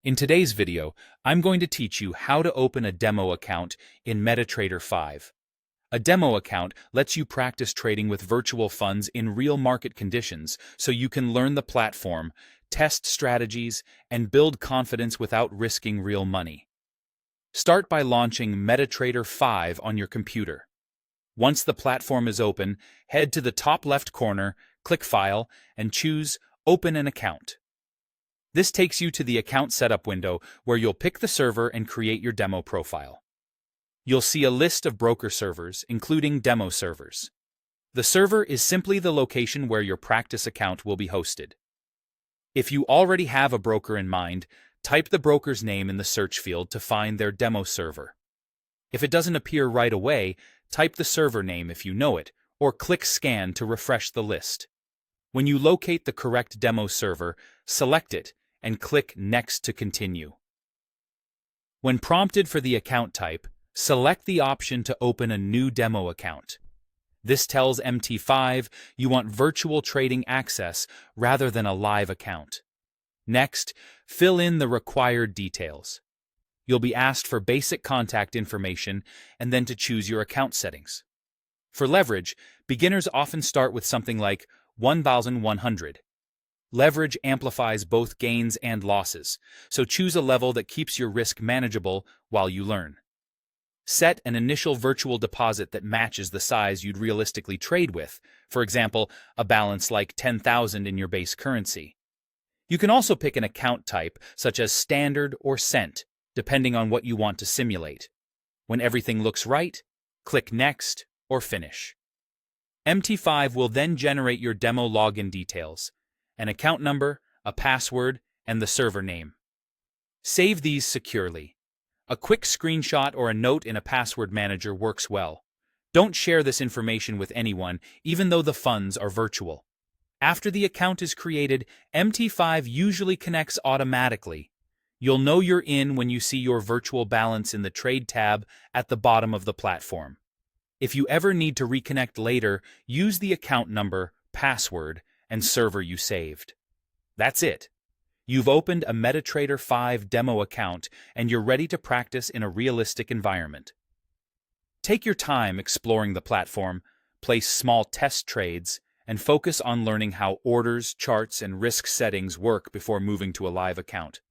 In today's video, I'm going to teach you how to open a demo account in MetaTrader 5. A demo account lets you practice trading with virtual funds in real market conditions so you can learn the platform, test strategies, and build confidence without risking real money. Start by launching MetaTrader 5 on your computer. Once the platform is open, head to the top left corner, click File, and choose Open an Account. This takes you to the account setup window where you'll pick the server and create your demo profile. You'll see a list of broker servers, including demo servers. The server is simply the location where your practice account will be hosted. If you already have a broker in mind, type the broker's name in the search field to find their demo server. If it doesn't appear right away, type the server name if you know it, or click Scan to refresh the list. When you locate the correct demo server, select it and click Next to continue. When prompted for the account type, select the option to open a new demo account. This tells MT5 you want virtual trading access rather than a live account. Next, fill in the required details. You'll be asked for basic contact information and then to choose your account settings. For leverage, beginners often start with something like 1,100. Leverage amplifies both gains and losses, so choose a level that keeps your risk manageable while you learn. Set an initial virtual deposit that matches the size you'd realistically trade with, for example, a balance like 10,000 in your base currency. You can also pick an account type, such as Standard or Cent, depending on what you want to simulate. When everything looks right, click Next or Finish. MT5 will then generate your demo login details, an account number, a password, and the server name. Save these securely. A quick screenshot or a note in a password manager works well. Don't share this information with anyone, even though the funds are virtual. After the account is created, MT5 usually connects automatically. You'll know you're in when you see your virtual balance in the Trade tab at the bottom of the platform. If you ever need to reconnect later, use the account number, password, and server you saved. That's it. You've opened a MetaTrader 5 demo account and you're ready to practice in a realistic environment. Take your time exploring the platform, place small test trades, and focus on learning how orders, charts, and risk settings work before moving to a live account.